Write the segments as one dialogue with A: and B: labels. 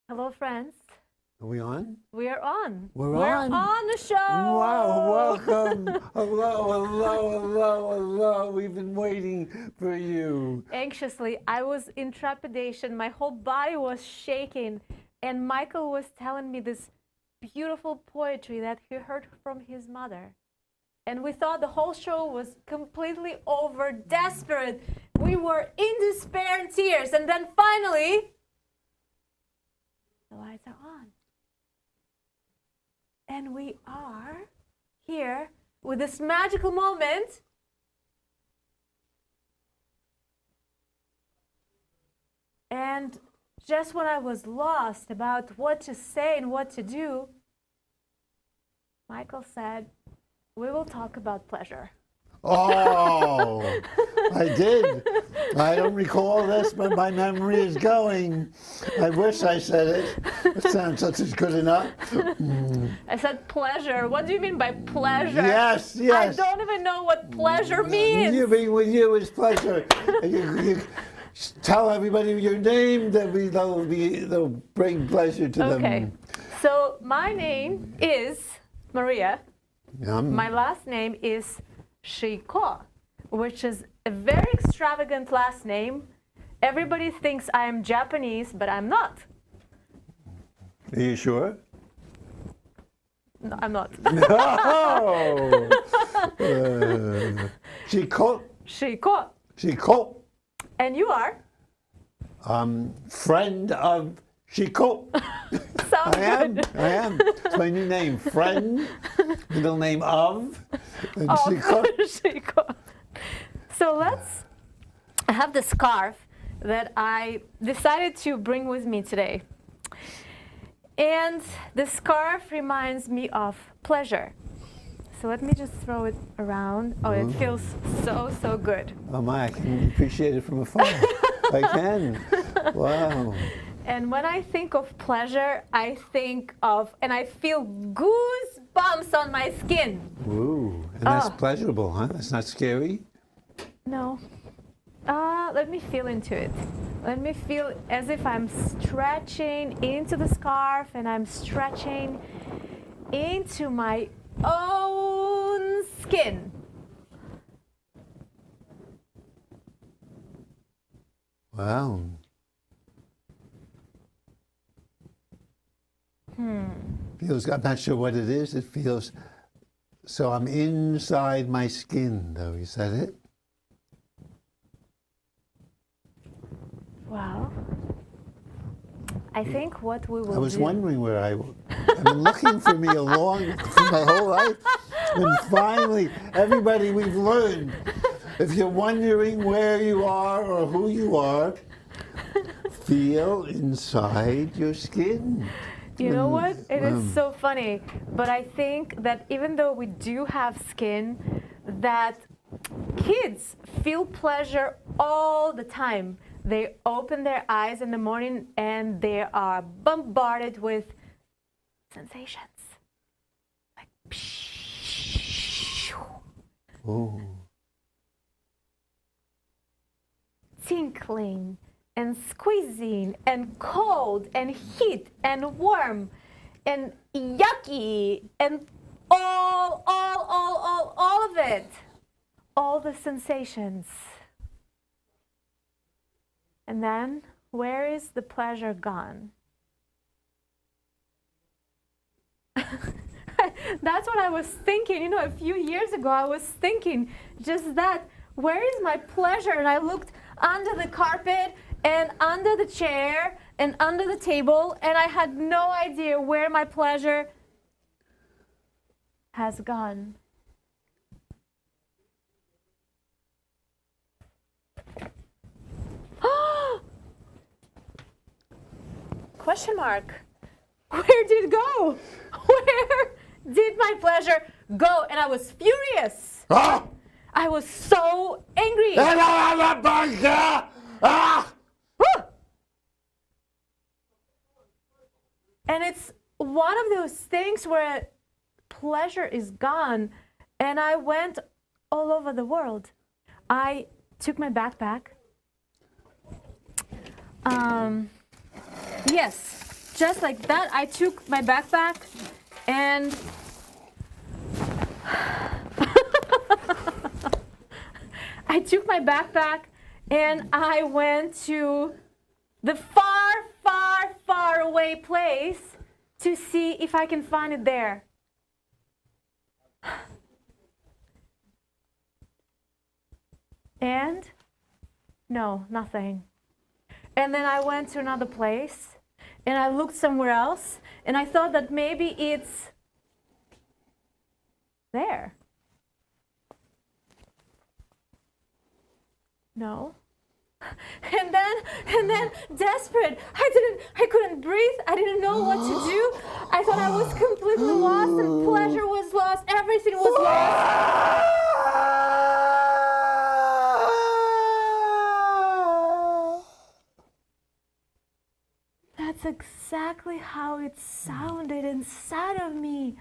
A: Hello, friends.
B: Are we on?
A: We are on.
B: We're
A: on the show.
B: Wow, welcome. Hello. We've been waiting for you.
A: Anxiously, I was in trepidation. My whole body was shaking. And Michael was telling me this beautiful poetry that he heard from his mother. And we thought the whole show was completely over, desperate. We were in despair and tears. And then finally, the lights are on. And we are here with this magical moment. And just when I was lost about what to say and what to do, Michael said, we will talk about pleasure.
B: Oh, I did. I don't recall this, but my memory is going. I wish I said it. It sounds such as good enough.
A: I said pleasure. What do you mean by pleasure?
B: Yes.
A: I don't even know what pleasure means.
B: You being with you is pleasure. you tell everybody your name, they'll bring pleasure to them.
A: Okay. So my name is Mariya. My last name is Shiyko, which is a very extravagant last name. Everybody thinks I am Japanese, but I'm not.
B: Are you sure?
A: No, I'm not.
B: No! Shiyko.
A: Shiyko. And you are?
B: Friend of Shiyko.
A: Sounds good.
B: I am. It's my new name. Friend, middle name of, and Shiyko.
A: Shiyko. So I have the scarf that I decided to bring with me today. And the scarf reminds me of pleasure. So let me just throw it around. Oh, it feels so good.
B: Oh my, I can appreciate it from afar. I can. Wow.
A: And when I think of pleasure, I think of, and I feel goosebumps on my skin.
B: Ooh, and that's pleasurable, huh? That's not scary?
A: No. Let me feel into it. Let me feel as if I'm stretching into the scarf and I'm stretching into my own skin.
B: Wow. Feels, I'm not sure what it is. It feels, so I'm inside my skin, though. Is that it?
A: Well, I think what we will do.
B: I was wondering where I've been looking for me for my whole life. And finally, everybody we've learned, if you're wondering where you are or who you are, feel inside your skin.
A: You know what? It is so funny. But I think that even though we do have skin, that kids feel pleasure all the time. They open their eyes in the morning and they are bombarded with sensations. Like,
B: Oh.
A: tinkling and squeezing and cold and heat and warm and yucky and all of it. All the sensations. And then, where is the pleasure gone? That's what I was thinking. You know, a few years ago, I was thinking just that. Where is my pleasure? And I looked under the carpet and under the chair and under the table, and I had no idea where my pleasure has gone. Question mark. Where did it go? Where did my pleasure go? And I was furious.
B: Ah!
A: I was so angry. And it's one of those things where pleasure is gone. And I went all over the world. I took my backpack. Yes, just like that, I took my backpack and I took my backpack and I went to the far, far, far away place to see if I can find it there. And no, nothing. And then I went to another place and I looked somewhere else and I thought that maybe it's there. No. And then desperate. I couldn't breathe. I didn't know what to do. I thought I was completely lost and pleasure was lost. Everything was lost. That's exactly how it sounded inside of me.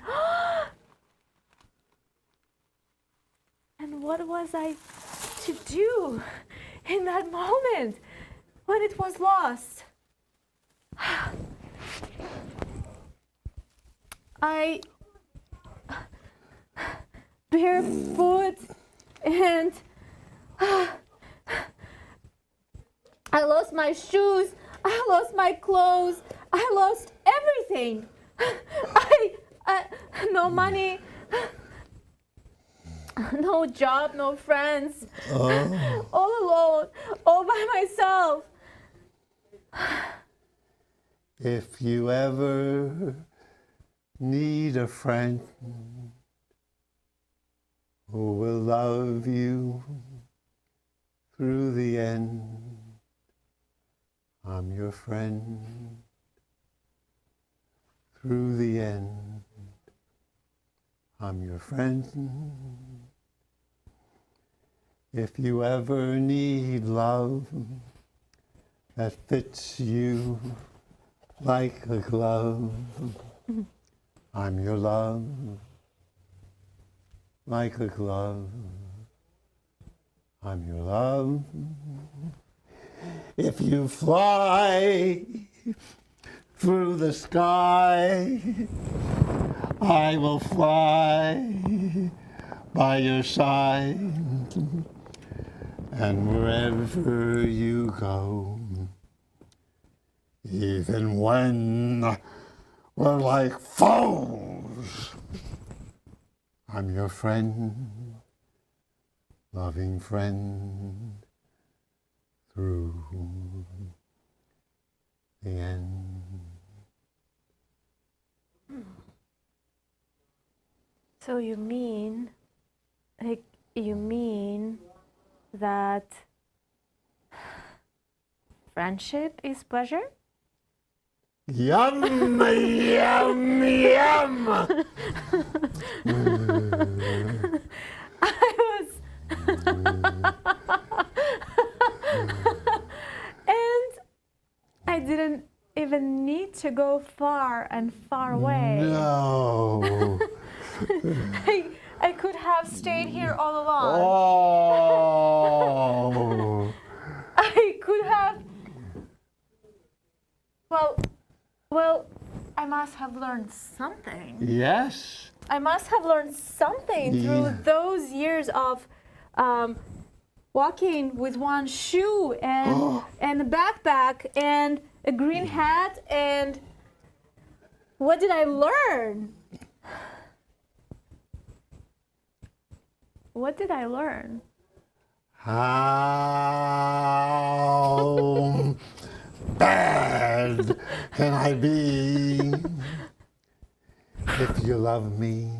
A: And what was I to do in that moment when it was lost? I barefoot and I lost my shoes, I lost my clothes, I lost everything. I no money, no job, no friends, all alone, all by myself.
B: If you ever need a friend who will love you through the end, I'm your friend through the end. I'm your friend. If you ever need love that fits you like a glove, I'm your love, like a glove. I'm your love. If you fly through the sky, I will fly by your side. And wherever you go, even when we're like foes, I'm your friend, loving friend through the end.
A: So you mean that friendship is pleasure?
B: Yum, yum, yum!
A: I was and I didn't even need to go far and far away.
B: No.
A: I could have stayed here all along.
B: Oh.
A: I could have. Well, I must have learned something.
B: Yes.
A: I must have learned something through those years of walking with one shoe and a backpack and a green hat. And what did I learn? What did I learn?
B: How bad can I be if you love me?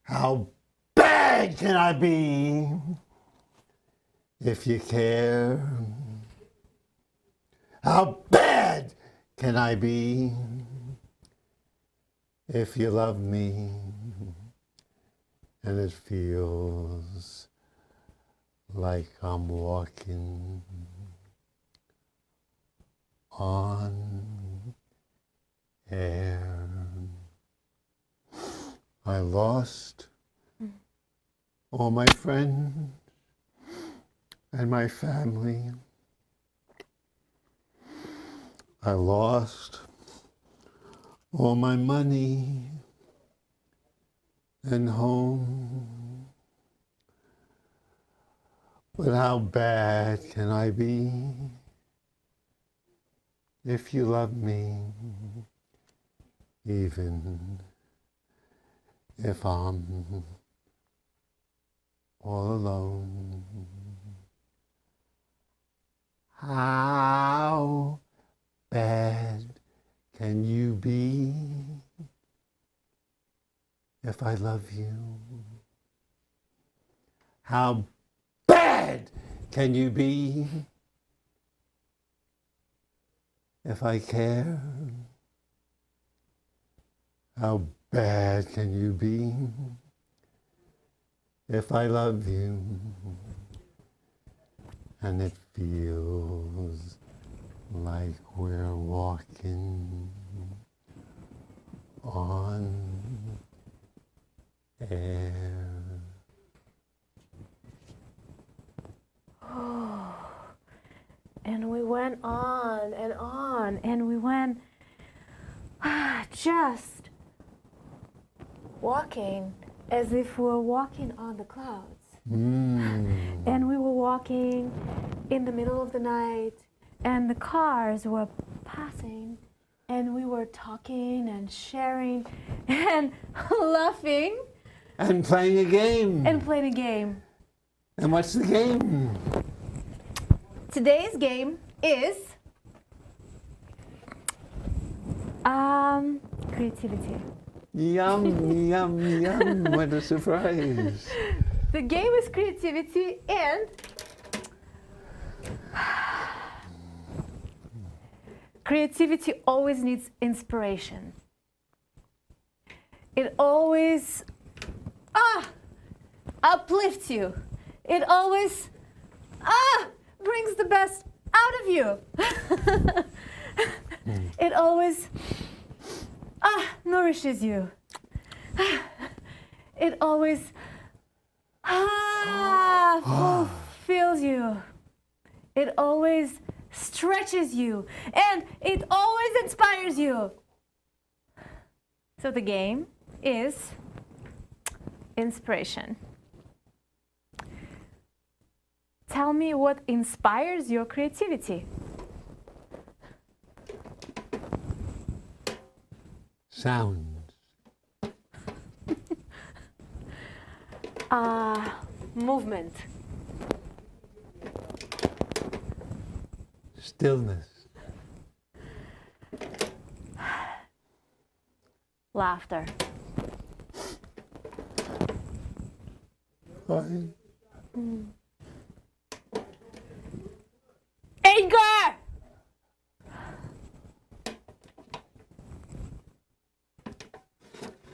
B: How bad can I be if you care? How bad can I be if you love me? And it feels like I'm walking on air. I lost all my friends and my family. I lost all my money and home. But how bad can I be if you love me, even if I'm all alone? How bad can you be if I love you? How bad can you be if I care? How bad can you be if I love you? And it feels like we're walking on air.
A: And we went on and on, and we went just walking as if we were walking on the clouds. And we were walking in the middle of the night, and the cars were passing, and we were talking and sharing and laughing.
B: And playing a game.
A: And playing a game.
B: And what's the game?
A: Today's game is creativity.
B: Yum, yum, yum. What a surprise.
A: The game is creativity, and creativity always needs inspiration. It always uplifts you. It always brings the best out of you. It always nourishes you. It always fulfills you. It always stretches you. And it always inspires you. So the game is inspiration. Tell me what inspires your creativity.
B: Sounds.
A: Movement.
B: Stillness.
A: Laughter. Anger.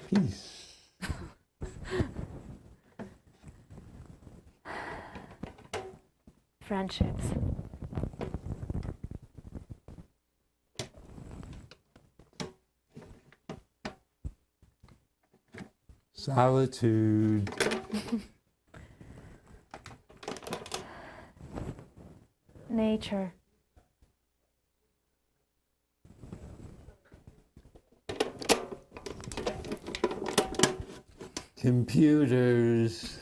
B: Peace.
A: Friendships.
B: Solitude.
A: Nature.
B: Computers.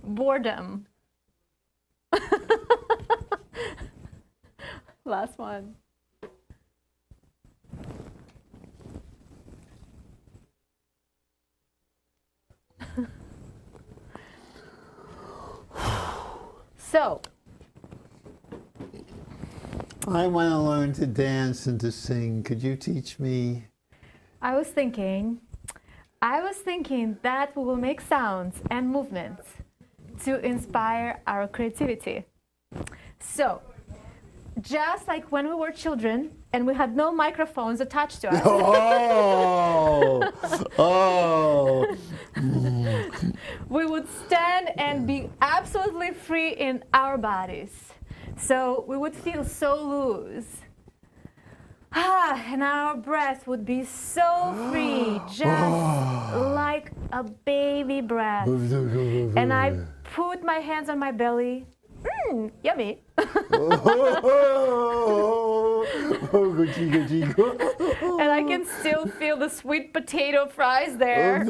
A: Boredom. Last one. So,
B: I want to learn to dance and to sing. Could you teach me?
A: I was thinking that we will make sounds and movements to inspire our creativity. So, just like when we were children and we had no microphones attached to us. We would stand and be absolutely free in our bodies. So we would feel so loose. And our breath would be so free, just like a baby breath. And I put my hands on my belly. Yummy. And I can still feel the sweet potato fries there.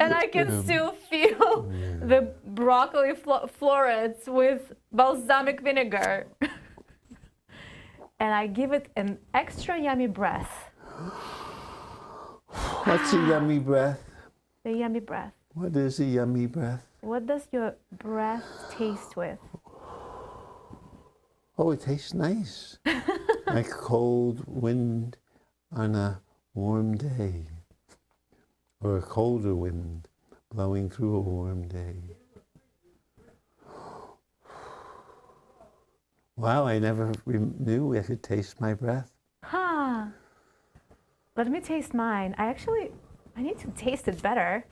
A: And I can still feel the broccoli florets with balsamic vinegar. And I give it an extra yummy breath.
B: What's a yummy breath?
A: The yummy breath.
B: What is a yummy breath?
A: What does your breath taste with?
B: Oh, it tastes nice. Like cold wind on a warm day. Or a colder wind blowing through a warm day. Wow, I never knew I could taste my breath.
A: Huh. Let me taste mine. I need to taste it better.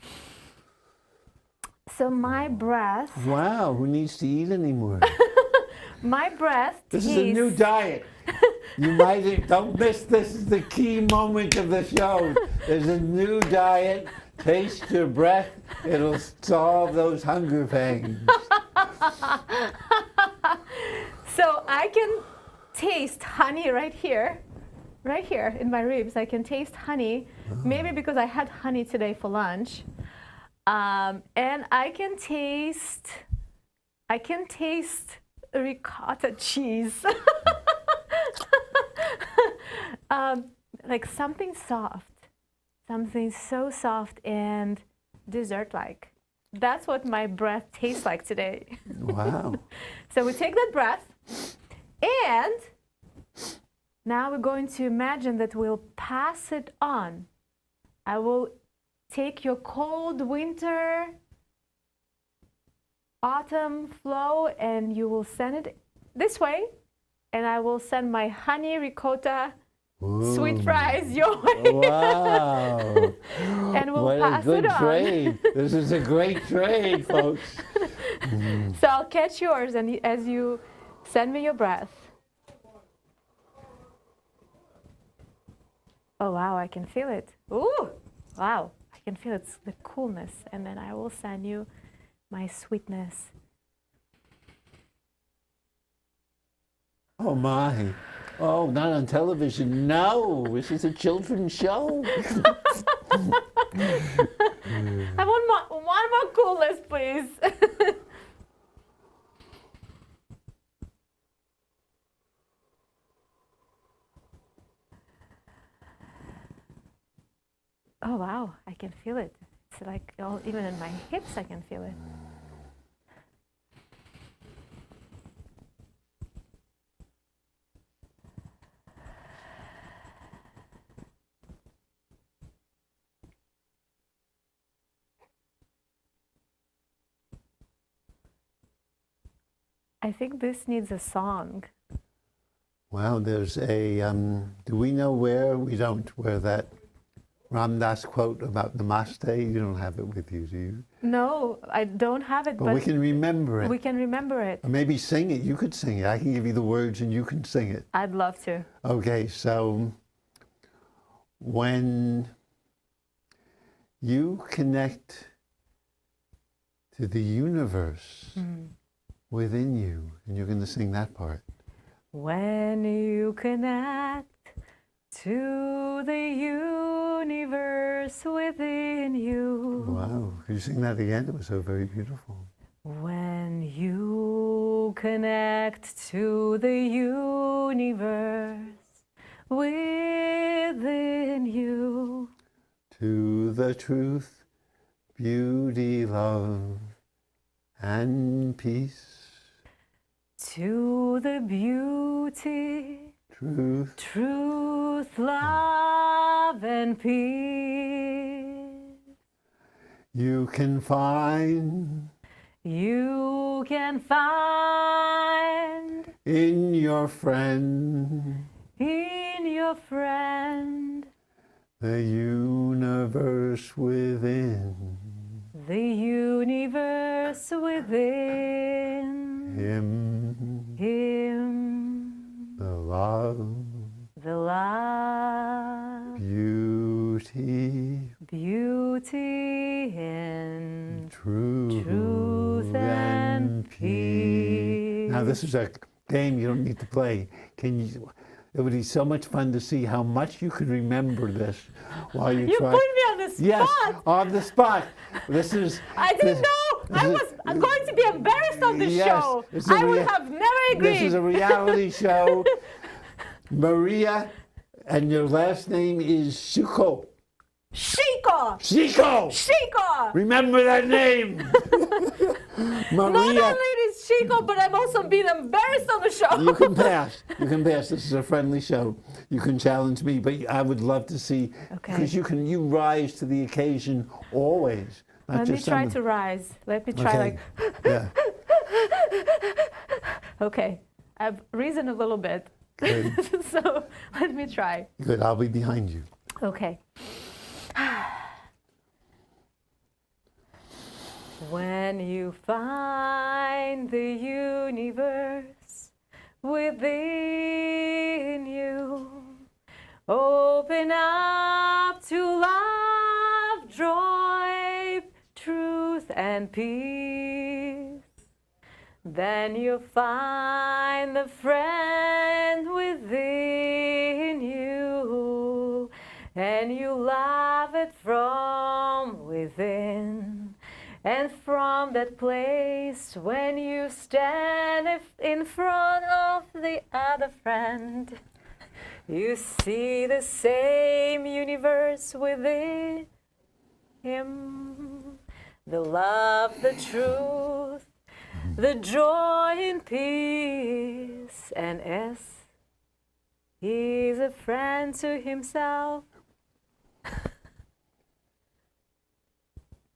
A: So my breath.
B: Wow, who needs to eat anymore?
A: My breath
B: This is a new diet. Don't miss this is the key moment of the show. There's a new diet. Taste your breath. It'll solve those hunger pangs.
A: So I can taste honey right here in my ribs. I can taste honey, maybe because I had honey today for lunch. And I can taste ricotta cheese. Like something soft, something so soft and dessert-like. That's what my breath tastes like today.
B: Wow.
A: So we take that breath, and now we're going to imagine that we'll pass it on. I will take your cold winter, autumn flow, and you will send it this way, and I will send my honey ricotta sweet fries your way.
B: Wow.
A: And we'll pass
B: what a good
A: it on.
B: trade. This is a great trade, folks.
A: So I'll catch yours, and as you send me your breath. Oh wow, I can feel it. Ooh, wow, I can feel it's the coolness, and then I will send you my sweetness.
B: Oh my. Oh, not on television. No, this is a children's show.
A: I want one more coolness, please. Oh wow, I can feel it. It's like even in my hips I can feel it. I think this needs a song.
B: Wow, there's a, do we know where? We don't, where that Ram Dass quote about Namaste, you don't have it with you, do you?
A: No, I don't have it, but
B: we can remember it.
A: we can remember it.
B: Or maybe sing it. You could sing it. I can give you the words and you can sing it.
A: I'd love to.
B: Okay, so when you connect to the universe within you, and you're going to sing that part.
A: When you connect to the universe within you.
B: Wow, could you sing that again? It was so very beautiful.
A: When you connect to the universe within you.
B: To the truth, beauty, love, and peace.
A: To the beauty, truth, love, and peace.
B: You can find in your friend the universe within.
A: The universe within. Him.
B: The love.
A: The love.
B: Beauty.
A: beauty and
B: truth
A: and peace.
B: Now this is a game you don't need to play. It would be so much fun to see how much you could remember this while you
A: You
B: try.
A: put me on the spot.
B: Yes, on the spot. This is.
A: I didn't know. I was going to be embarrassed on this show. I would have never agreed.
B: This is a reality show. Mariya, and your last name is Shiyko.
A: Shiyko.
B: Shiyko.
A: Shiyko.
B: Remember that name.
A: Not
B: Mariya.
A: only it is Shiyko, but I'm also being embarrassed on the show.
B: You can pass. You can pass. This is a friendly show. You can challenge me, but I would love to see, because you rise to the occasion always.
A: Let me try to rise. Let me try like.
B: Yeah.
A: Okay, I've risen a little bit.
B: Good.
A: So let me try.
B: Good. I'll be behind you.
A: Okay. When you find the universe within you, open up to love, joy, truth, and peace. Then you'll find the friend within you, and you love it from within. And from that place, when you stand in front of the other friend, you see the same universe within him. The love, the truth, the joy and peace. And as he's a friend to himself,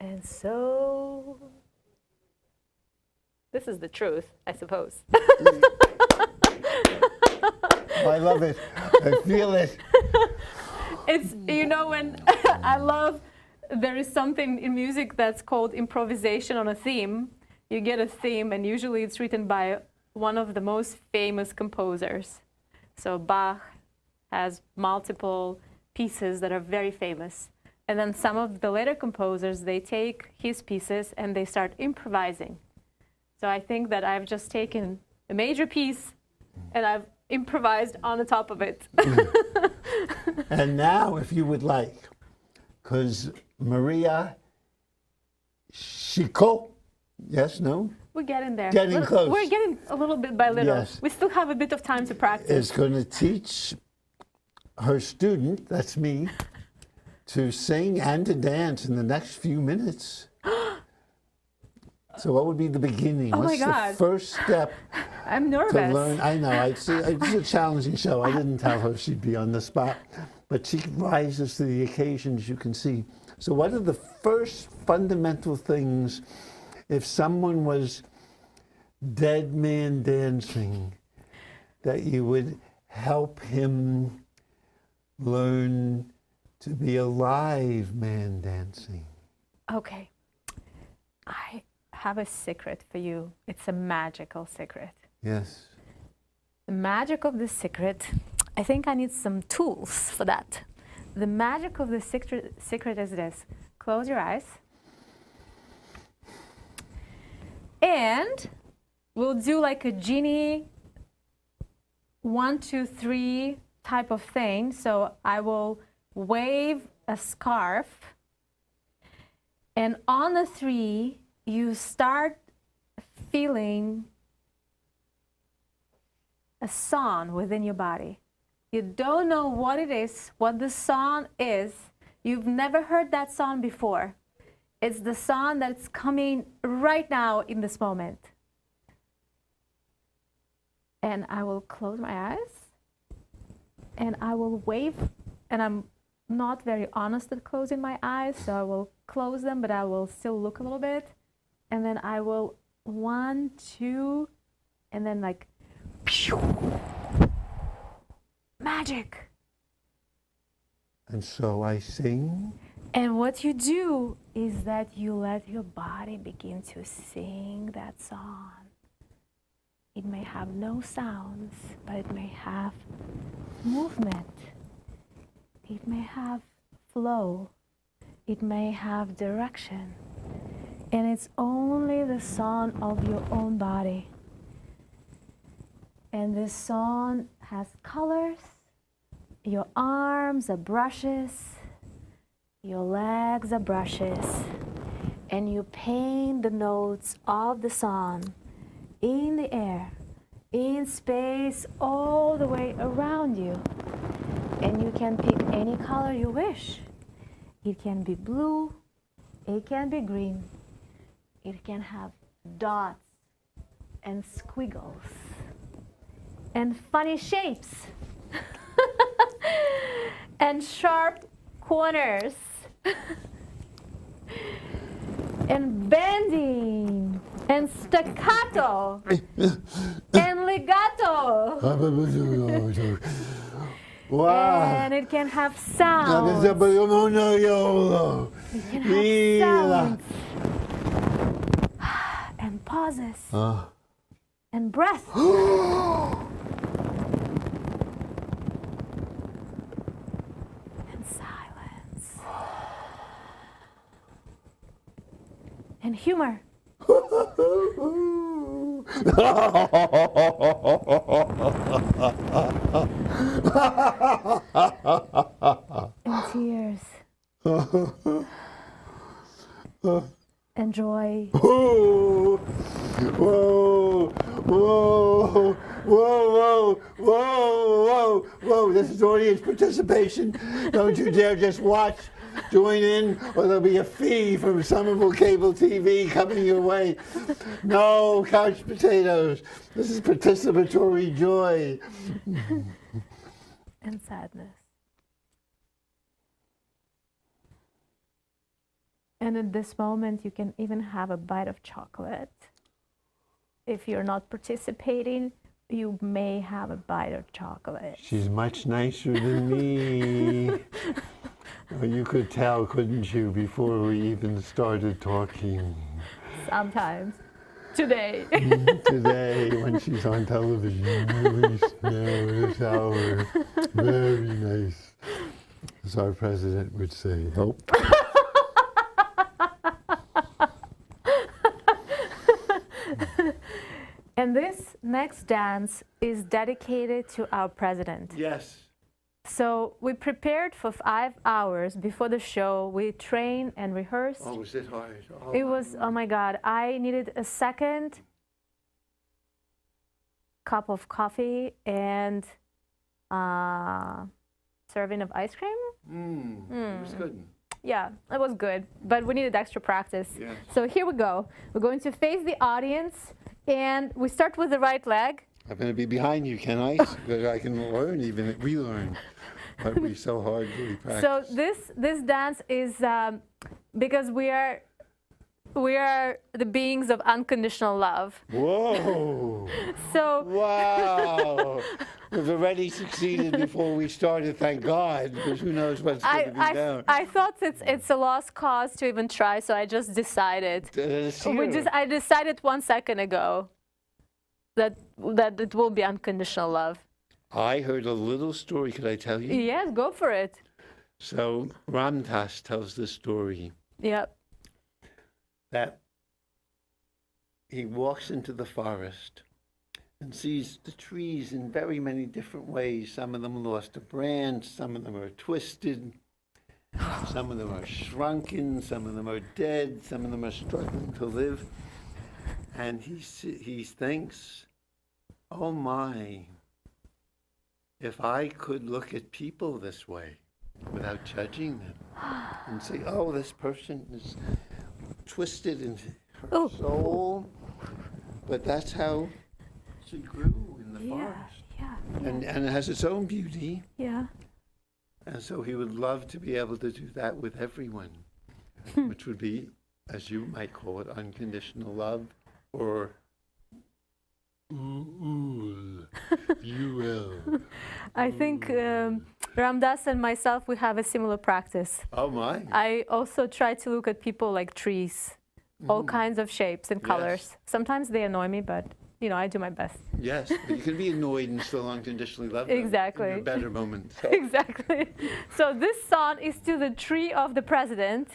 A: and so, this is the truth, I suppose.
B: I love it. I feel it.
A: It's, when I love, there is something in music that's called improvisation on a theme. You get a theme, and usually it's written by one of the most famous composers. So Bach has multiple pieces that are very famous. And then some of the later composers, they take his pieces and they start improvising. So I think that I've just taken a major piece and I've improvised on the top of it.
B: And now, if you would like, because Mariya, Shiyko, yes, no?
A: We're getting there.
B: Getting close.
A: We're getting a little bit by little.
B: Yes.
A: We still have a bit of time to practice.
B: Is going to teach her student, that's me, to sing and to dance in the next few minutes. So what would be the beginning?
A: Oh my
B: What's
A: God.
B: the first step
A: I'm nervous.
B: to learn? I know, it's a challenging show. I didn't tell her she'd be on the spot, but she rises to the occasion, as you can see. So what are the first fundamental things if someone was dead man dancing that you would help him learn to be a live man dancing?
A: Okay. I have a secret for you. It's a magical secret.
B: Yes.
A: The magic of the secret, I think I need some tools for that. The magic of the secret is this. Close your eyes. And we'll do like a genie 1, 2, 3 type of thing. So I will wave a scarf, and on the 3 you start feeling a song within your body. You don't know what it is, what the song is. You've never heard that song before. It's the song that's coming right now in this moment. And I will close my eyes and I will wave, and I'm not very honest at closing my eyes, so I will close them, but I will still look a little bit. And then I will 1, 2, and then like, pew, magic.
B: And so I sing.
A: And what you do is that you let your body begin to sing that song. It may have no sounds, but it may have movement. It may have flow. it may have direction. And it's only the song of your own body. And this song has colors. Your arms are brushes. Your legs are brushes. And you paint the notes of the song in the air, in space, all the way around you. And you can pick any color you wish. It can be blue, it can be green, it can have dots and squiggles and funny shapes and sharp corners and bending and staccato and legato.
B: Wow.
A: And it can have sounds. It can have sounds and pauses and breath. And silence. And humor. And tears. And joy.
B: Whoa, whoa, whoa, whoa, whoa, whoa. This is audience participation. Don't you dare just watch. Join in, or there'll be a fee from Somerville Cable TV coming your way. No couch potatoes. This is participatory joy.
A: And sadness. And at this moment, you can even have a bite of chocolate. If you're not participating, you may have a bite of chocolate.
B: She's much nicer than me. Oh, you could tell, couldn't you, before we even started talking?
A: Sometimes. Today.
B: Today, when she's on television, really slow this hour. Very nice. As our president would say, help.
A: And this next dance is dedicated to our president.
B: Yes.
A: So we prepared for 5 hours before the show. We trained and rehearsed.
B: Oh, was it hard? Oh,
A: It was, oh my God, I needed a second cup of coffee and serving of ice cream.
B: It was good.
A: Yeah, it was good, but we needed extra practice.
B: Yes.
A: So here we go. We're going to face the audience, and we start with the right leg.
B: I'm going to be behind you, can I? Because I can learn, even relearn. But we so hard we practice.
A: So this dance is because we are the beings of unconditional love.
B: Whoa!
A: So
B: Wow! We've already succeeded before we started, thank God, because who knows what's going to be down.
A: I thought it's a lost cause to even try, so I just decided. I decided 1 second ago that it will be unconditional love.
B: I heard a little story. Could I tell you?
A: Yes, go for it.
B: So Ram Dass tells this story.
A: Yep.
B: That he walks into the forest and sees the trees in very many different ways. Some of them lost a branch, some of them are twisted, some of them are shrunken, some of them are dead, some of them are struggling to live. And he thinks, oh my, if I could look at people this way without judging them and say, oh, this person is twisted in her soul, but that's how she grew in the forest.
A: Yeah.
B: And it has its own beauty.
A: Yeah.
B: And so he would love to be able to do that with everyone, which would be, as you might call it, unconditional love, or you will.
A: I think Ram Dass and myself, we have a similar practice.
B: Oh my.
A: I also try to look at people like trees, all kinds of shapes and colors.
B: Yes.
A: Sometimes they annoy me, but I do my best.
B: Yes, but you can be annoyed and still unconditionally love them.
A: Exactly.
B: In your better moments.
A: Exactly. So this song is to the tree of the president.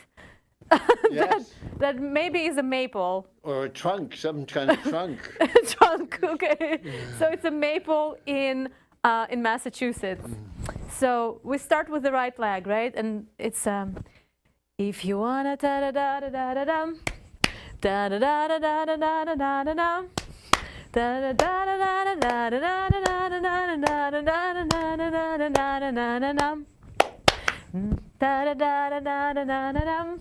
B: Yes.
A: that maybe is a maple.
B: Or a trunk, some kind of trunk.
A: Trunk, okay. So it's a maple in Massachusetts. So we start with the right leg, right? And it's if you wanna da da da da da da dum da da da da da da da da da da dum da da da da da da da da da da da da da da da dum da da da da da da da da dum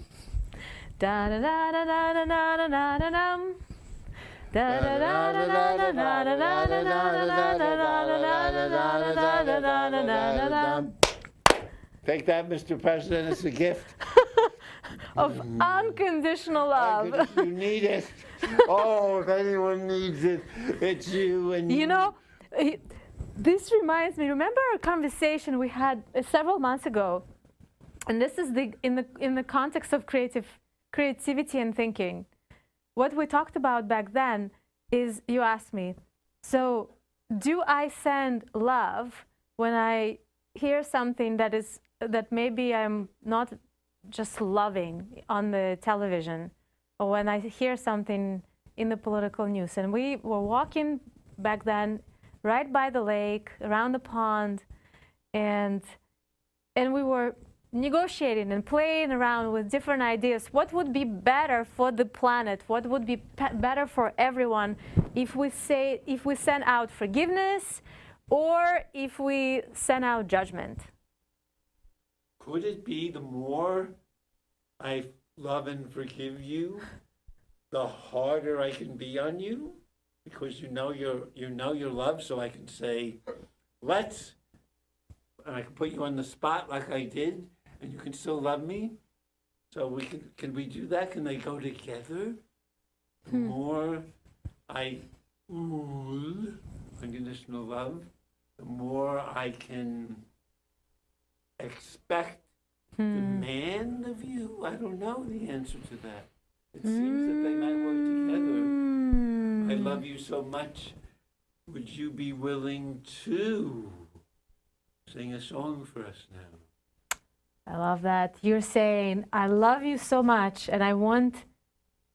A: da da da da da da da da da da dum da da da da da da da da da da.
B: Take that, Mr. President. It's a gift.
A: Of unconditional love.
B: You need it. Oh, if anyone needs it, it's you. And
A: this reminds me. Remember a conversation we had several months ago, and this is in the context of creativity and thinking. What we talked about back then is you asked me, so do I send love when I hear something that maybe I'm not just loving on the television, or when I hear something in the political news? And we were walking back then right by the lake, around the pond, and we were negotiating and playing around with different ideas. What would be better for the planet? What would be better for everyone if we send out forgiveness or if we send out judgment?
B: Could it be the more I love and forgive you, the harder I can be on you? Because you know your love, so I can say, let's, and I can put you on the spot like I did, and you can still love me. So can we do that? Can they go together? The more I unconditional love, the more I can expect, demand of you. I don't know the answer to that. It seems that they might work together. I love you so much. Would you be willing to sing a song for us now?
A: I love that. You're saying, I love you so much, and I want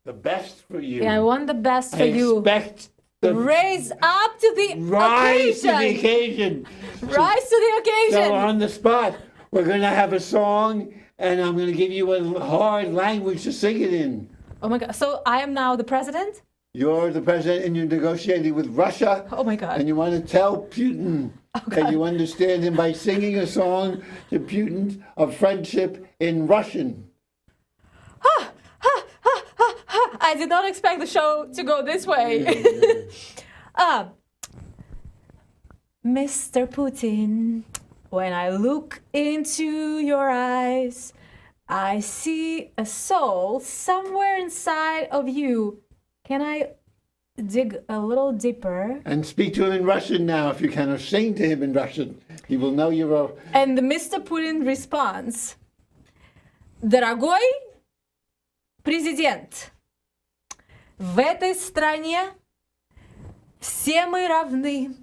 B: the best for you.
A: I want the best for you.
B: Expect
A: Raise up to the
B: rise
A: occasion.
B: to the occasion.
A: Rise to the occasion.
B: So on the spot, we're going to have a song, and I'm going to give you a hard language to sing it in.
A: Oh my God. So I am now the president?
B: You're the president, and you're negotiating with Russia.
A: Oh my God.
B: And you want to tell Putin that you understand him by singing a song to Putin of friendship in Russian.
A: I did not expect the show to go this way. Mr. Putin, when I look into your eyes, I see a soul somewhere inside of you. Can I dig a little deeper?
B: And speak to him in Russian now, if you can, or sing to him in Russian. He will know you're a...
A: And the Mr. Putin responds, Дорогой президент, в этой стране все мы равны.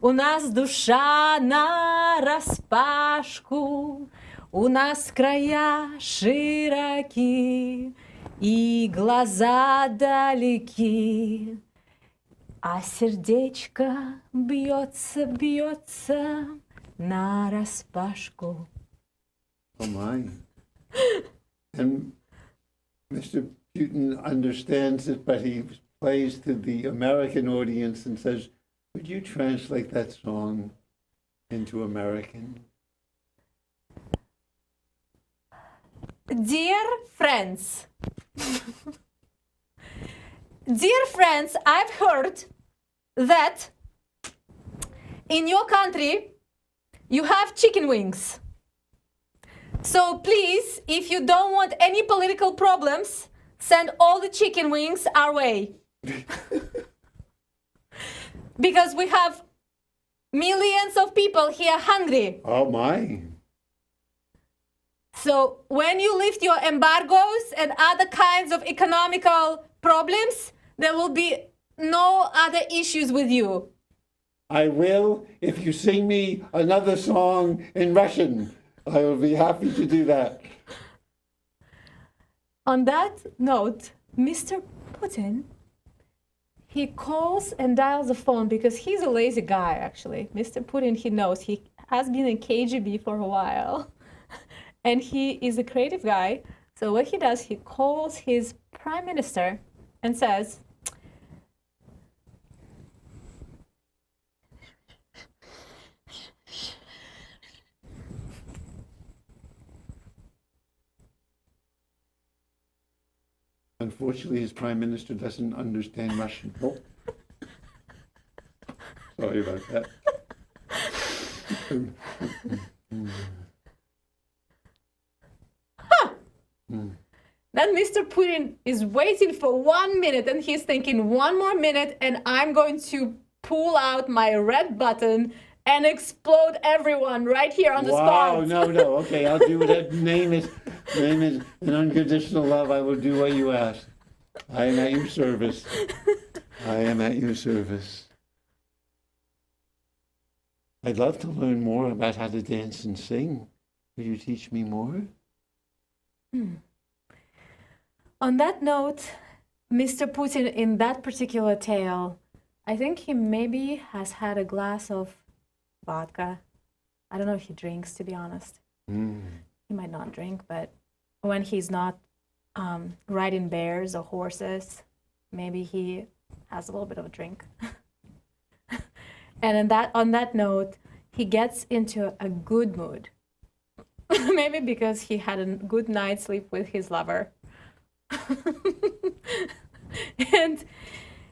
A: У нас душа нараспашку, у нас края широки и глаза далеки, а сердечко бьется, бьется нараспашку.
B: Oh my. And Mr. Putin understands it, but he plays to the American audience and says, would you translate that song into American?
A: Dear friends, dear friends, I've heard that in your country you have chicken wings. So please, if you don't want any political problems, send all the chicken wings our way. Because we have millions of people here hungry.
B: Oh my.
A: So when you lift your embargoes and other kinds of economical problems, there will be no other issues with you.
B: I will if you sing me another song in Russian. I will be happy to do that.
A: On that note, Mr. Putin, he calls and dials the phone because he's a lazy guy, actually. Mr. Putin, he knows he has been in KGB for a while, and he is a creative guy. So what he does, he calls his prime minister and says,
B: Unfortunately, his prime minister doesn't understand Russian. Oh. Sorry about that.
A: then Mr. Putin is waiting for 1 minute and he's thinking 1 more minute and I'm going to pull out my red button and explode everyone right here on the
B: Wow,
A: spot.
B: no. Okay, I'll do what name is an unconditional love. I will do what you ask. I am at your service. I am at your service. I'd love to learn more about how to dance and sing. Will you teach me more?
A: On that note, Mr. Putin, in that particular tale, I think he maybe has had a glass of vodka. I don't know if he drinks, to be honest. He might not drink, but when he's not riding bears or horses, maybe he has a little bit of a drink. And on that note, he gets into a good mood. Maybe because he had a good night's sleep with his lover. And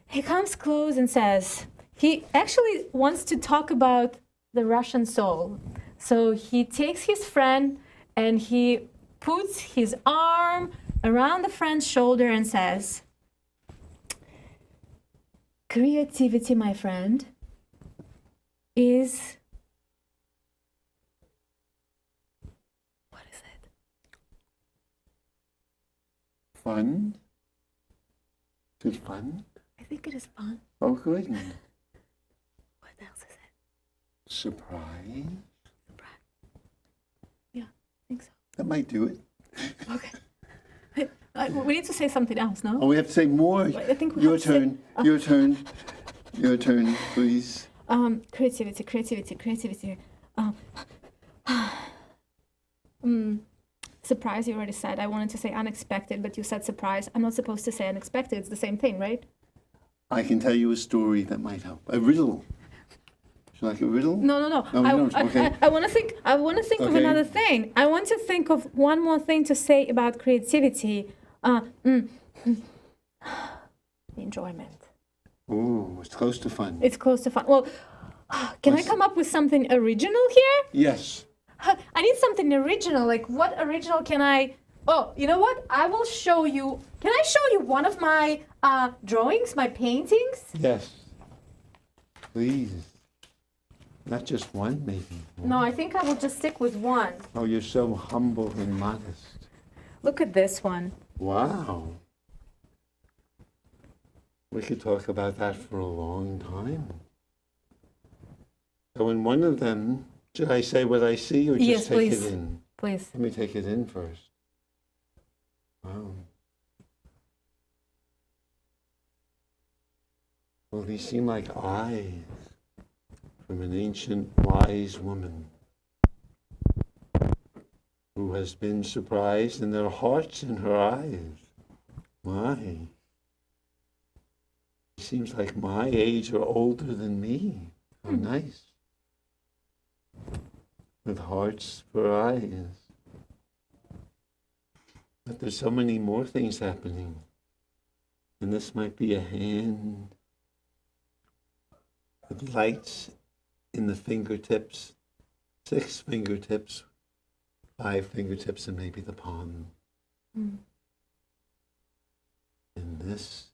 A: he comes close and says, he actually wants to talk about the Russian soul. So he takes his friend and he puts his arm around the friend's shoulder and says, creativity, my friend, is... What is it?
B: Fun? Is it fun?
A: I think it is fun.
B: Oh, good.
A: What else is it?
B: Surprise?
A: Yeah, I think so.
B: That might do it.
A: Okay. We need to say something else, no?
B: Oh, we have to say more.
A: I think we
B: Your
A: have to say-
B: turn. Your turn. Your turn, please.
A: Creativity. Surprise, you already said. I wanted to say unexpected, but you said surprise. I'm not supposed to say unexpected. It's the same thing, right?
B: I can tell you a story that might help. A riddle. Would you like a riddle?
A: No.
B: No, you don't. Okay.
A: I want to think of
B: Okay.
A: another thing. I want to think of one more thing to say about creativity. Enjoyment.
B: Oh, it's close to fun.
A: It's close to fun. Well, can I come up with something original here?
B: Yes.
A: I need something original. Like, what original can I... Oh, you know what? I will show you... Can I show you one of my drawings, my paintings?
B: Yes. Please. Not just one, maybe.
A: No, I think I will just stick with one.
B: Oh, you're so humble and modest.
A: Look at this one.
B: Wow. We could talk about that for a long time. So in one of them, should I say what I see or just
A: Yes,
B: take
A: please.
B: it in?
A: Please.
B: Let me take it in first. Wow. Well, these seem like eyes from an ancient wise woman who has been surprised in their hearts and her eyes. My. Seems like my age or older than me. Oh, nice. With hearts for eyes. But there's so many more things happening. And this might be a hand with lights in the fingertips, 6 fingertips, 5 fingertips, and maybe the palm. And this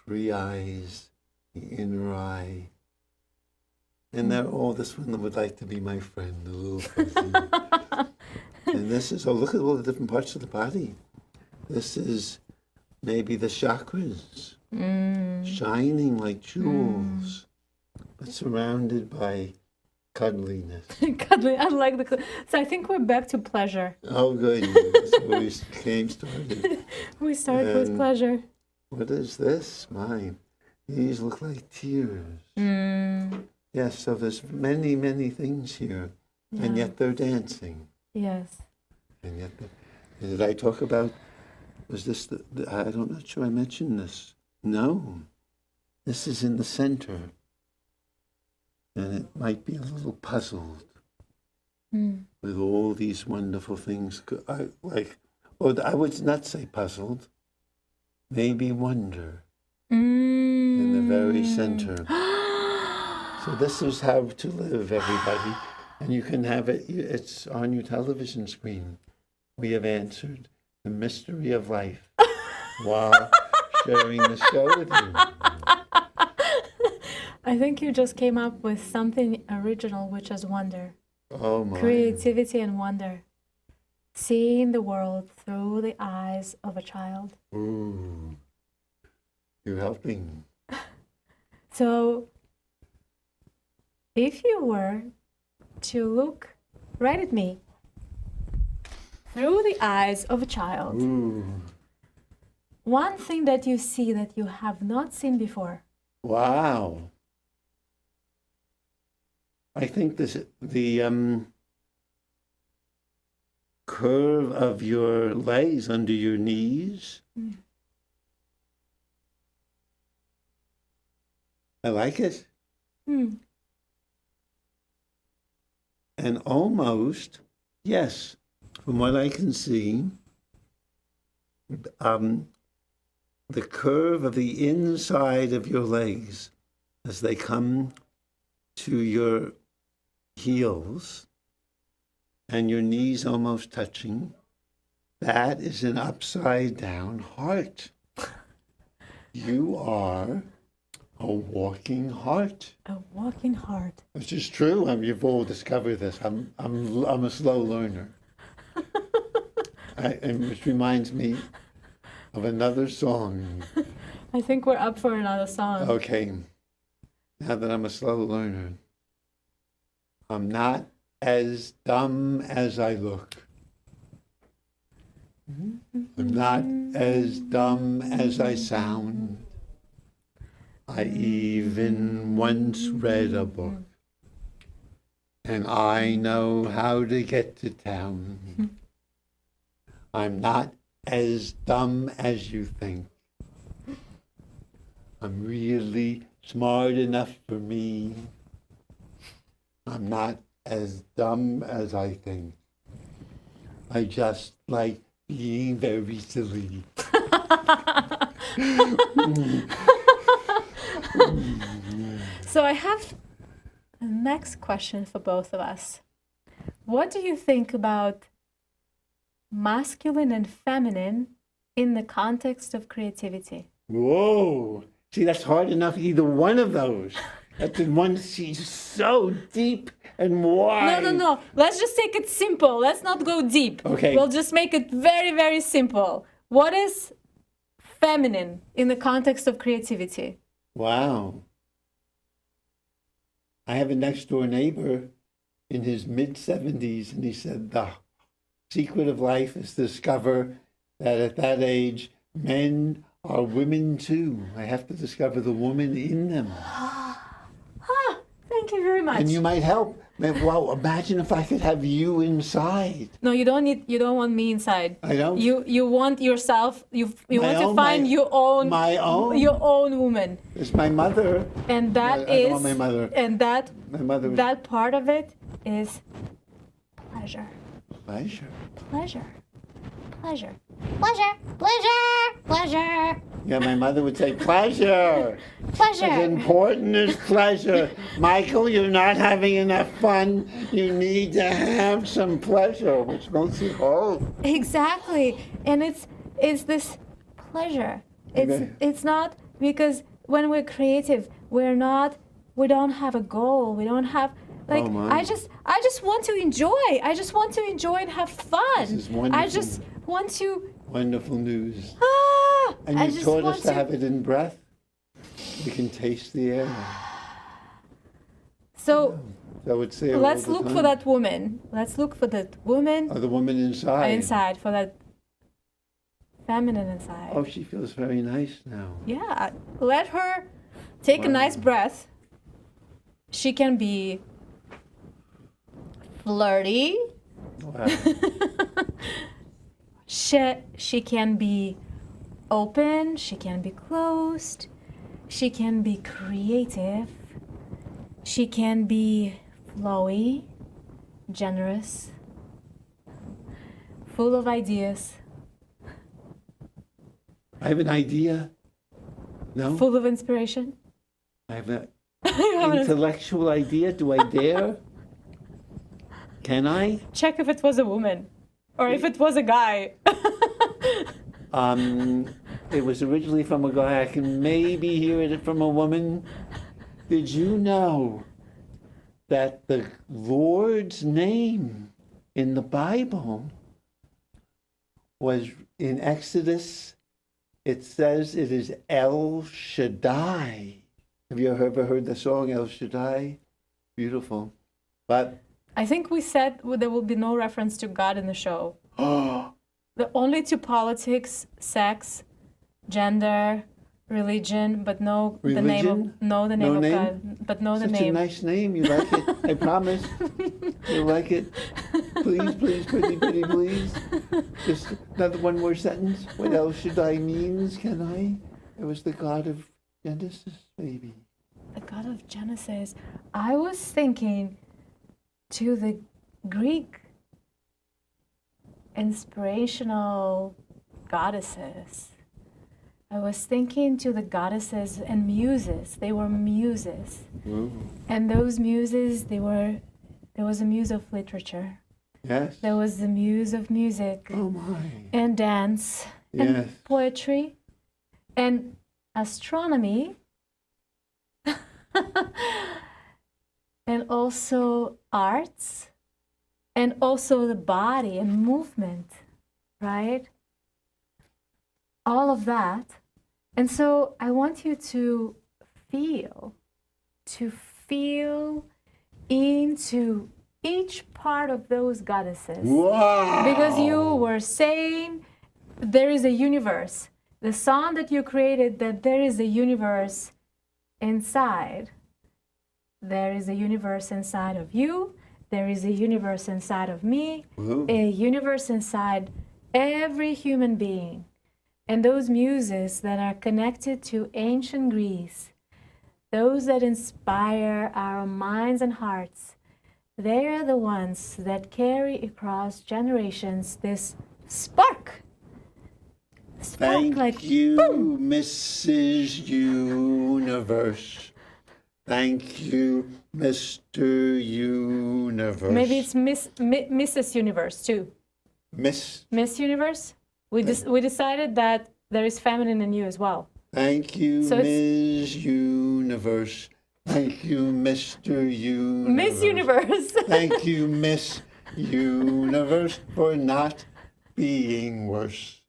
B: 3 eyes, the inner eye. And they're all, this one would like to be my friend, the little fuzzy. And this is, oh, look at all the different parts of the body. This is maybe the chakras. shining like jewels, but surrounded by cuddliness.
A: Cuddly, I like the. So I think we're back to pleasure.
B: Oh, good. That's where we started.
A: We started with
B: And
A: pleasure.
B: what is this? Mine. These look like tears. Yes, so there's many, many things here, and
A: Yeah.
B: yet they're dancing.
A: Yes.
B: And yet, did I talk about? Was this I'm not sure I mentioned this. No, this is in the center, and it might be a little puzzled with all these wonderful things. I would not say puzzled, maybe wonder in the very center. So this is how to live, everybody, and you can have it. It's on your television screen. We have answered the mystery of life while sharing the show with you.
A: I think you just came up with something original, which is wonder.
B: Oh my.
A: Creativity and wonder. Seeing the world through the eyes of a child.
B: Ooh. You're helping.
A: So, if you were to look right at me through the eyes of a child,
B: Ooh.
A: one thing that you see that you have not seen before.
B: Wow. I think the curve of your legs under your knees. I like it. And almost, yes, from what I can see, the curve of the inside of your legs as they come to your heels and your knees almost touching, that is an upside down heart. You are a walking heart.
A: A walking heart.
B: Which is true. You've all discovered this. I'm a slow learner. And which reminds me of another song.
A: I think we're up for another song.
B: Okay. Now that I'm a slow learner, I'm not as dumb as I look. I'm not as dumb as I sound. I even once read a book, and I know how to get to town. I'm not as dumb as you think. I'm really smart enough for me. I'm not as dumb as I think. I just like being very silly.
A: So I have the next question for both of us. What do you think about masculine and feminine in the context of creativity?
B: Whoa. See, that's hard enough, either one of those. That's the one she's so deep and wide.
A: No. Let's just take it simple. Let's not go deep.
B: Okay.
A: We'll just make it very, very simple. What is feminine in the context of creativity?
B: Wow. I have a next door neighbor in his mid-70s, and he said the secret of life is to discover that at that age, men are women too. I have to discover the woman in them.
A: Thank you very much.
B: And you might help. Well, imagine if I could have you inside.
A: No, you don't want me inside.
B: I don't.
A: You want yourself. You want to
B: own,
A: find your own woman.
B: It's my mother.
A: And that
B: I don't want my mother.
A: And that
B: My mother was
A: that part of it is pleasure.
B: pleasure.
A: Pleasure. Pleasure.
C: Pleasure, pleasure, pleasure,
B: Yeah, my mother would say pleasure. As
C: pleasure.
B: important as pleasure. Michael, you're not having enough fun. You need to have some pleasure, which makes you whole.
A: Exactly. And it's this pleasure. It's not because when we're creative, we don't have a goal. We don't have like
B: Oh, my.
A: I just want to enjoy. I just want to enjoy and have fun.
B: This is wonderful.
A: I just want to
B: Wonderful news. And
A: I
B: you
A: just
B: taught
A: want
B: us to have it in breath. We can taste the air.
A: So
B: So it's there
A: let's
B: all the
A: look
B: time.
A: for that woman. Let's look for that woman
B: Oh, the woman inside.
A: inside, for that feminine inside.
B: Oh, she feels very nice now.
A: Yeah, let her take a nice breath. She can be flirty.
B: Wow.
A: She can be open. She can be closed. She can be creative. She can be flowy, generous, full of ideas,
B: I have an idea. No?
A: full of inspiration.
B: I have an
A: You have an-
B: intellectual idea. Do I dare? Can I?
A: Check if it was a woman or if it was a guy.
B: It was originally from a guy. I can maybe hear it from a woman. Did you know that the Lord's name in the Bible was in Exodus? It says it is El Shaddai. Have you ever heard the song El Shaddai? Beautiful. But
A: I think we said there will be no reference to God in the show. Only to politics, sex, gender, religion, but no the name of
B: Religion?
A: no the name
B: No
A: of
B: name?
A: God, but no the
B: such a
A: name.
B: nice name. You like it? I promise. You like it? Please, please, pretty, pretty, please. Just another one more sentence. What El Shaddai means, can I? It was the God of Genesis, maybe.
A: The God of Genesis. I was thinking to the Greek inspirational goddesses. I was thinking to the goddesses and muses. They were muses.
B: Ooh.
A: And those muses, there was a muse of literature.
B: Yes.
A: There was the muse of music
B: Oh my.
A: and dance
B: Yes.
A: and poetry and astronomy and also arts and also the body and movement, right? All of that. And so I want you to feel into each part of those goddesses.
B: Wow.
A: Because you were saying there is a universe. The song that you created, that there is a universe inside. There is a universe inside of you. There is a universe inside of me.
B: Ooh.
A: A universe inside every human being. And those muses that are connected to ancient Greece, those that inspire our minds and hearts, they are the ones that carry across generations this spark.
B: Thank
A: like
B: you,
A: boom.
B: Mrs. Universe. Thank you, Mr. Universe.
A: Maybe it's Mrs. Universe too.
B: Miss.
A: Miss Universe. We decided that there is feminine in you as well.
B: Thank you,
A: So it's-
B: Ms. Universe. Thank you, Mr. Universe.
A: Miss Universe.
B: Thank you, Miss Universe, for not being worse.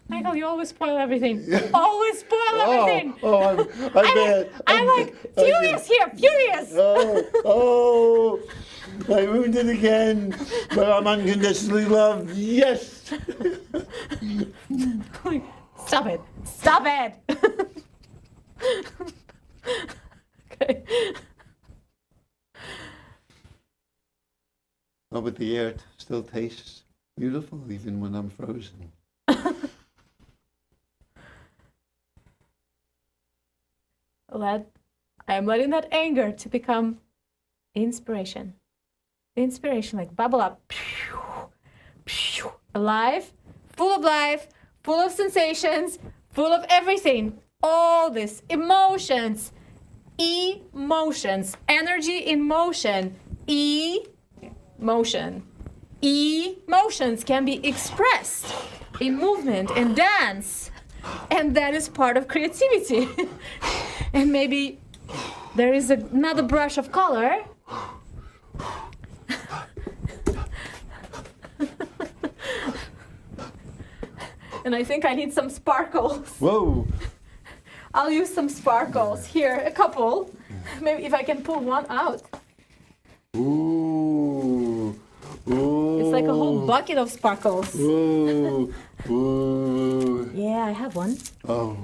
A: Michael, you always spoil everything. Always spoil everything.
B: I'm bad.
A: I'm like furious here, furious.
B: Oh, I ruined it again, but I'm unconditionally loved. Yes.
A: Stop it. Stop it. Okay.
B: Oh, but the air still tastes beautiful even when I'm frozen.
A: I am letting that anger to become inspiration. Inspiration, like bubble up. Alive, full of life, full of sensations, full of everything. All this emotions, energy in motion, motion. Emotions can be expressed in movement and dance, and that is part of creativity. And maybe there is another brush of color. And I think I need some sparkles.
B: Whoa.
A: I'll use some sparkles. Here, a couple. Maybe if I can pull one out.
B: Ooh. Ooh.
A: It's like a whole bucket of sparkles.
B: Ooh. Ooh.
A: Yeah, I have one.
B: Oh.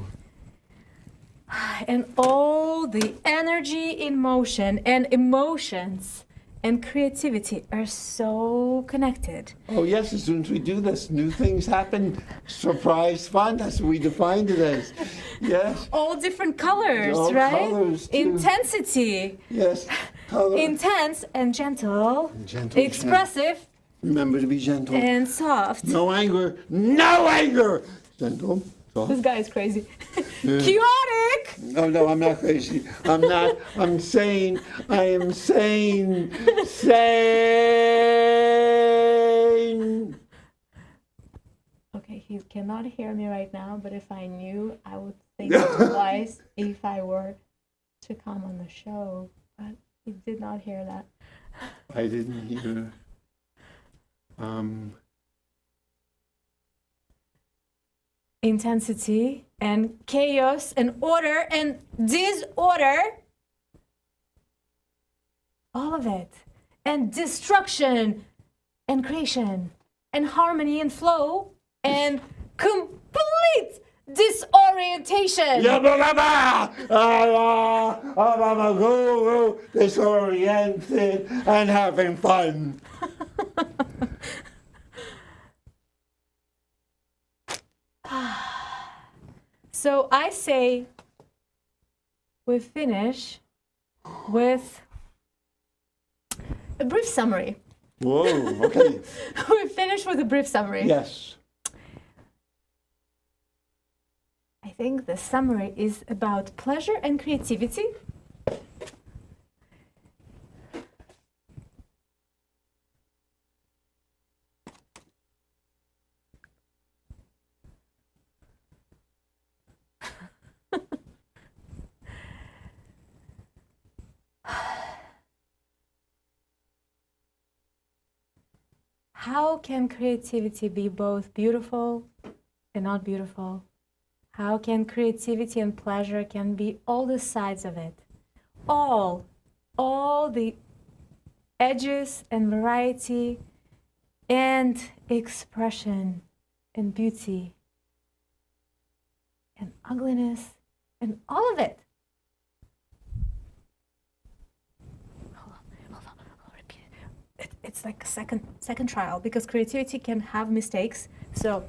A: And all the energy in motion and emotions and creativity are so connected.
B: Oh yes, as soon as we do this, new things happen. Surprise fun, that's what we defined it as. Yes.
A: All different colors,
B: All
A: right?
B: colors, too.
A: Intensity.
B: Yes. Color.
A: Intense and gentle.
B: Gentle,
A: Expressive
B: Remember to be gentle.
A: and soft.
B: No anger. No anger. Gentle. Soft.
A: This guy is crazy. Chaotic!
B: Oh no, I'm not crazy. I'm not. I'm sane. I am sane. Sane.
A: Okay, he cannot hear me right now, but if I knew, I would think twice if I were to come on the show. But he did not hear that.
B: I didn't hear.
A: Intensity and chaos and order and disorder. All of it. And destruction and creation and harmony and flow and complete disorientation.
B: I'm a guru, disoriented and having fun.
A: So I say we finish with a brief summary.
B: Whoa, okay.
A: We finish with a brief summary.
B: Yes.
A: I think the summary is about pleasure and creativity. How can creativity be both beautiful and not beautiful? How can creativity and pleasure can be all the sides of it? All the edges and variety and expression and beauty and ugliness and all of it. I'll repeat it. It's like a second trial because creativity can have mistakes. So,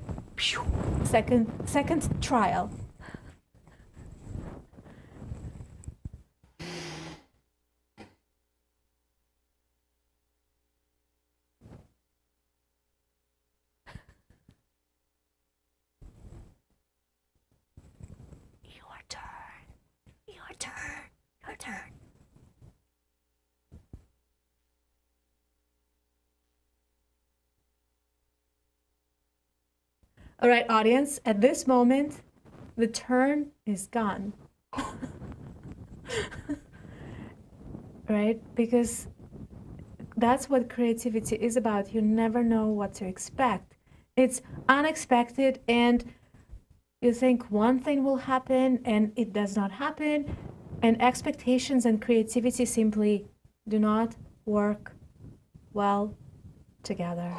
A: second trial. Your turn. All right, audience, at this moment, the turn is gone. Right? Because that's what creativity is about. You never know what to expect. It's unexpected, and you think one thing will happen, and it does not happen. And expectations and creativity simply do not work well together.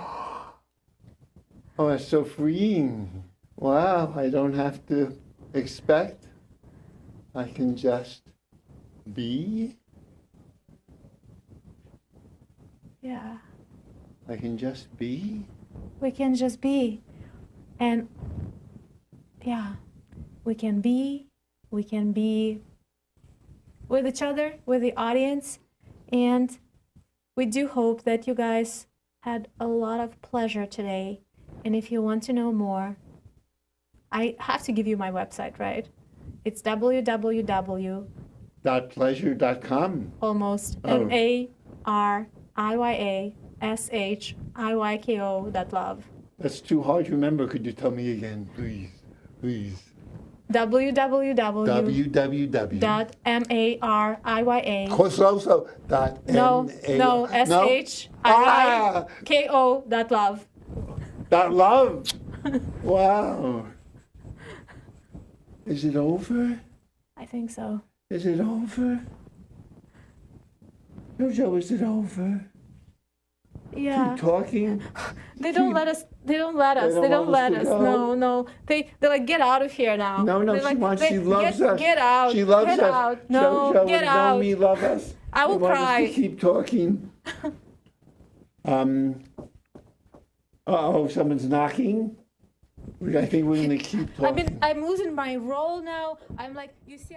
B: Oh, that's so freeing. Wow, I don't have to expect. I can just be.
A: Yeah.
B: I can just be.
A: We can just be. And yeah, we can be with each other, with the audience, and we do hope that you guys had a lot of pleasure today. And if you want to know more, I have to give you my website, right? It's
B: .pleasure.com.
A: almost MARIYASHIYKO.love.
B: That's too hard to remember. Could you tell me again, please? Please.
A: www.mariya
B: Kososo.
A: SHIYKO.love.
B: That love. Wow. Is it over?
A: I think so.
B: Is it over? Jojo, is it over?
A: Yeah.
B: Keep talking.
A: They don't let us. They don't let us.
B: don't
A: They don't
B: want
A: let
B: us to
A: us.
B: go?
A: No. They're like, get out of here now.
B: No,
A: They're
B: she
A: like,
B: wants.
A: they-
B: She loves us.
A: Get out.
B: She loves
A: get
B: us.
A: Out. No,
B: Jojo
A: get
B: and
A: out.
B: Naomi love us.
A: I will
B: they want
A: cry.
B: us to keep talking. Someone's knocking. I think we're gonna keep talking.
A: I'm losing my role now. I'm like, you see, I'm